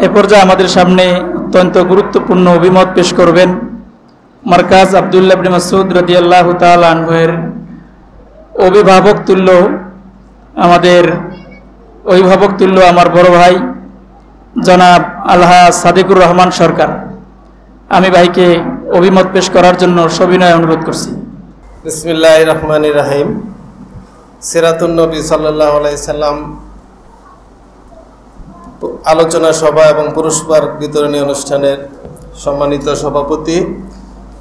এই পর্যায়ে আমাদের সামনে অত্যন্ত গুরুত্বপূর্ণ অভিমত পেশ করবেন মারকাজ আব্দুল্লাহ ইবনে মাসউদ রাদিয়াল্লাহু তাআলা আনহুর অভিভাবক তুল্য, আমাদের অভিভাবক তুল্য আমার বড় ভাই জনাব আলহাজ সাদিকুর রহমান সরকার। আমি ভাইকে অভিমত পেশ করার জন্য সবিনয় অনুরোধ করছি। বিসমিল্লাহির রহমানির রহিম। সিরাতুন নবী সাল্লাল্লাহু আলাইহি সাল্লাম আলোচনা সভা এবং পুরস্কার বিতরণী অনুষ্ঠানের সম্মানিত সভাপতি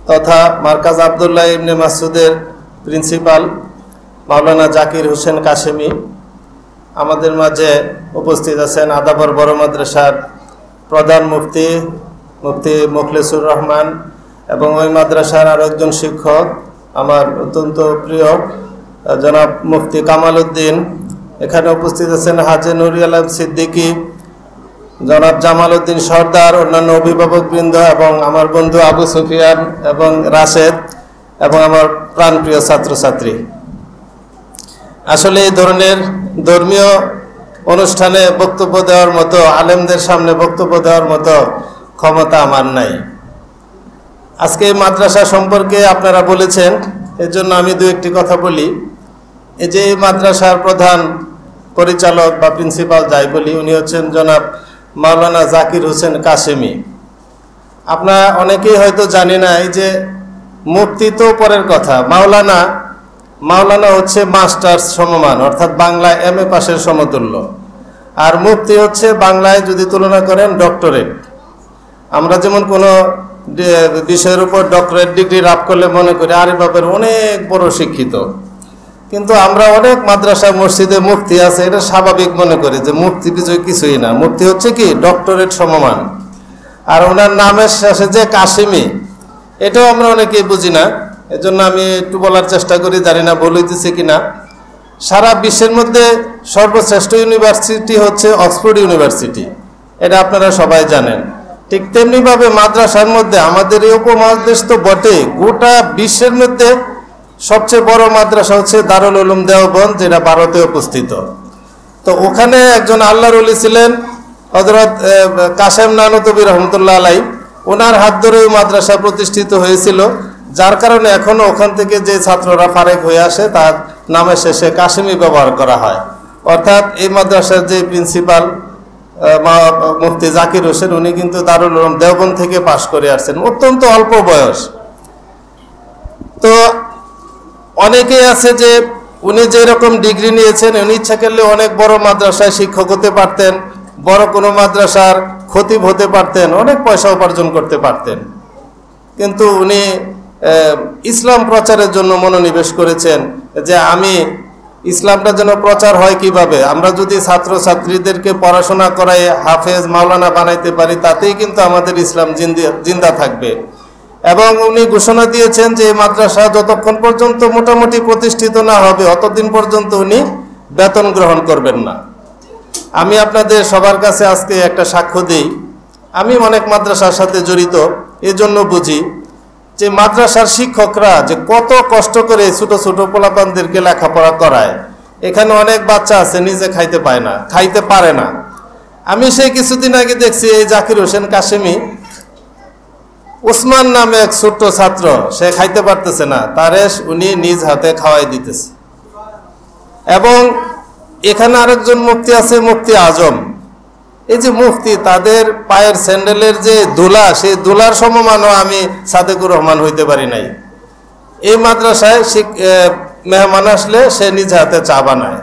তথা মারকাজ আব্দুল্লাহ ইবনে মাসউদের প্রিন্সিপাল মাওলানা জাকির হোসেন কাশেমি, আমাদের মাঝে উপস্থিত আছেন আদাবর বড় মাদ্রাসার প্রধান মুফতি মুখলেসুর রহমান এবং ওই মাদ্রাসার আরো একজন শিক্ষক আমার অত্যন্ত প্রিয় জনাব মুফতি কামাল উদ্দিন। এখানে উপস্থিত আছেন হাজী নুরুল আলম সিদ্দিকী, জনাব জামাল উদ্দিন সর্দার, অন্যান্য অভিভাবকবৃন্দ এবং আমার বন্ধু আবু সুফিয়ান এবং রাশেদ এবং আমার প্রাণপ্রিয় ছাত্রছাত্রী। আসলে এই ধরনের ধর্মীয় অনুষ্ঠানে বক্তব্য দেওয়ার মতো, আলেমদের সামনে বক্তব্য দেওয়ার মতো ক্ষমতা আমার নাই। আজকে এই মাদ্রাসা সম্পর্কে আপনারা বলেছেন, এর জন্য আমি দু একটি কথা বলি। এই যে এই মাদ্রাসার প্রধান পরিচালক বা প্রিন্সিপাল যাই বলি, উনি হচ্ছেন জনাব মাওলানা জাকির হোসেন কাশেমি। আপনারা অনেকেই হয়তো জানি না, এই যে মুফতি তো পরের কথা, মাওলানা হচ্ছে মাস্টার্স সমমান, অর্থাৎ বাংলায় MA পাশের সমতুল্য। আর মুফতি হচ্ছে বাংলায় যদি তুলনা করেন ডক্টরেট। আমরা যেমন কোনো বিষয়ের উপর ডক্টরেট ডিগ্রি লাভ করলে মনে করি আরে বাপের অনেক বড় শিক্ষিত, কিন্তু আমরা অনেক মাদ্রাসা মসজিদে মুফতি আছে, এটা স্বাভাবিক মনে করি যে মুফতি কিছুই না। মুফতি হচ্ছে কি ডক্টরেট সমমান। আর ওনার নামের শেষে যে কাশেমি, এটাও আমরা অনেকেই বুঝি না। এজন্য আমি একটু বলার চেষ্টা করি, জানি না ভুল হইতেছে কিনা। সারা বিশ্বের মধ্যে সর্বশ্রেষ্ঠ ইউনিভার্সিটি হচ্ছে অক্সফোর্ড ইউনিভার্সিটি, এটা আপনারা সবাই জানেন। ঠিক তেমনিভাবে মাদ্রাসার মধ্যে আমাদের এই উপমহাদেশ তো বটে, গোটা বিশ্বের মধ্যে সবচেয়ে বড় মাদ্রাসা হচ্ছে দারুল উলুম দেওবন্দ, যেটা ভারতে অবস্থিত। তো ওখানে একজন আল্লাহর ওলি ছিলেন হযরত কাশেম নানুতুবি রহমতুল্লাহ আলাইহি, ওনার হাত ধরে ওই মাদ্রাসা প্রতিষ্ঠিত হয়েছিল, যার কারণে এখনো ওখান থেকে যে ছাত্ররা ফারেক হয়ে আসে তার নামের শেষে কাশেমি ব্যবহার করা হয়। অর্থাৎ এই মাদ্রাসার যে প্রিন্সিপাল মুফতি জাকির হোসেন, উনি কিন্তু দারুল উলুম দেওবন্দ থেকে পাশ করে আসছেন, অত্যন্ত অল্প বয়স। তো অনেকেই আছে যে উনি যেরকম ডিগ্রি নিয়েছেন, উনি ইচ্ছা করলে অনেক বড় মাদ্রাসায় শিক্ষক হতে পারতেন, বড় কোনো মাদ্রাসার খতিব হতে পারতেন, অনেক পয়সা উপার্জন করতে পারতেন। কিন্তু উনি ইসলাম প্রচারের জন্য মনোনিবেশ করেছেন যে আমি ইসলামটা যেন প্রচার হয় কিভাবে, আমরা যদি ছাত্রছাত্রীদেরকে পড়াশোনা করাই হাফেজ মাওলানা বানাইতে পারি, তাতেই কিন্তু আমাদের ইসলাম জিন্দা থাকবে। এবং উনি ঘোষণা দিয়েছেন যে এই মাদ্রাসা যতক্ষণ পর্যন্ত মোটামুটি প্রতিষ্ঠিত না হবে অতদিন পর্যন্ত উনি বেতন গ্রহণ করবেন না। আমি আপনাদের সবার কাছে আজকে একটা সাক্ষ্য দিই, আমি অনেক মাদ্রাসার সাথে জড়িত, এজন্য বুঝি যে মাদ্রাসার শিক্ষকরা যে কত কষ্ট করে ছোট ছোট পোলাপানদেরকে লেখাপড়া করায়। এখানে অনেক বাচ্চা আছে নিজে খাইতে পারে না। আমি সেই কিছুদিন আগে দেখছি এই জাকির হোসেন কাশেমি, ওসমান নামে এক ছোট্ট ছাত্র, সে খাইতে পারতেছে না, তারে উনি নিজ হাতে খাওয়াই দিতেছে। এবং এখানে আরেকজন মুফতি আছে, মুফতি আজম। এই যে মুফতি, তাদের পায়ের স্যান্ডেলের যে দোলা, সেই দোলার সমমানও আমি সাদেকুর রহমান হইতে পারি নাই। এই মাদ্রাসায় মেহমান আসলে সে নিজ হাতে চা বানায়,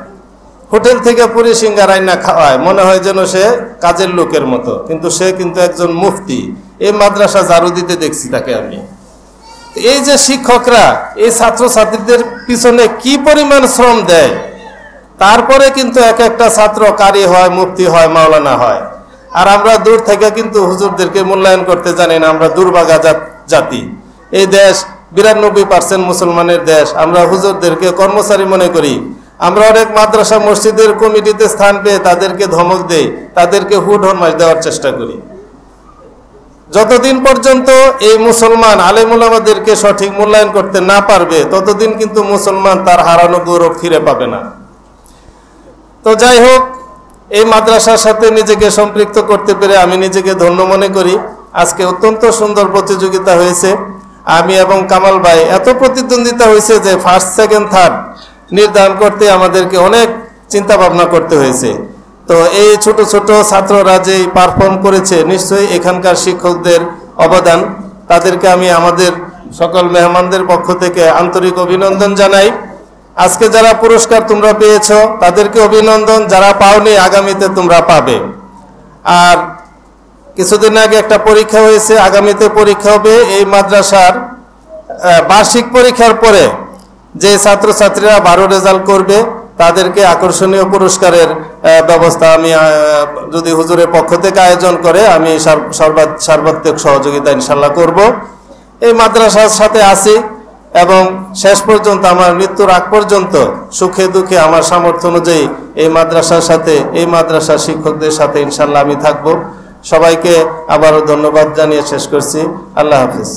হোটেল থেকে পুরি সিঙ্গার আইনা খাওয়ায়, মনে হয় যেন সে কাজের লোকের মতো, কিন্তু সে কিন্তু একজন মুফতি। এই মাদ্রাসা ঝাড়ু দিতে দেখছি তাকে আমি। এই যে শিক্ষকরা এই ছাত্রছাত্রীদের পিছনে কি পরিমাণ শ্রম দেয়, তারপরে কিন্তু এক একটা ছাত্র কারি হয়, মুফতি হয়, মাওলানা হয়। আর আমরা দূর থেকে কিন্তু হুজুরদেরকে মূল্যায়ন করতে জানি না, আমরা দুর্ভাগা জাতি। এই দেশ 92% মুসলমানের দেশ, আমরা হুজুরদেরকে কর্মচারী মনে করি। আমরা অনেক মাদ্রাসা মসজিদের কমিটিতে স্থান পেয়ে তাদেরকে ধমক দেই, তাদেরকে হুট হরমাস দেওয়ার চেষ্টা করি। যতদিন পর্যন্ত এই মুসলমান আলেম উলামাদেরকে সঠিক মূল্যায়ন করতে না পারবে, ততদিন কিন্তু মুসলমান তার হারানো গৌরব ফিরে পাবে না। তো যাই হোক, এই মাদ্রাসার সাথে নিজেকে সম্পৃক্ত করতে পেরে আমি নিজেকে ধন্য মনে করি। আজকে অত্যন্ত সুন্দর প্রতিযোগিতা হয়েছে। আমি এবং কামাল ভাই এত প্রতিদ্বন্দ্বিতা হয়েছে যে ফার্স্ট সেকেন্ড থার্ড নির্ধারণ করতে আমাদেরকে অনেক চিন্তা ভাবনা করতে হয়েছে। তো এই ছোট ছোট ছাত্ররা যে পারফর্ম করেছে, নিশ্চয়ই এখানকার শিক্ষকদের অবদান। তাদেরকে আমি আমাদের সকল মেহমানদের পক্ষ থেকে আন্তরিক অভিনন্দন জানাই। আজকে যারা পুরস্কার তোমরা পেয়েছ তাদেরকে অভিনন্দন, যারা পাওনি আগামীতে তোমরা পাবে। আর কিছুদিন আগে একটা পরীক্ষা হয়েছে, আগামীতে পরীক্ষা হবে। এই মাদ্রাসার বার্ষিক পরীক্ষার পরে যে ছাত্রছাত্রীরা ভালো রেজাল্ট করবে তাদেরকে আকর্ষণীয় পুরস্কারের ব্যবস্থা আমি যদি হুজুরের পক্ষ থেকে আয়োজন করে আমি সর্বাত্মক সহযোগিতা ইনশাল্লাহ করব। এই মাদ্রাসার সাথে আছি এবং শেষ পর্যন্ত আমার মৃত্যুর আগ পর্যন্ত সুখে দুঃখে আমার সামর্থ্য অনুযায়ী এই মাদ্রাসার সাথে, এই মাদ্রাসার শিক্ষকদের সাথে ইনশাল্লাহ আমি থাকব। সবাইকে আবারও ধন্যবাদ জানিয়ে শেষ করছি। আল্লাহ হাফিজ।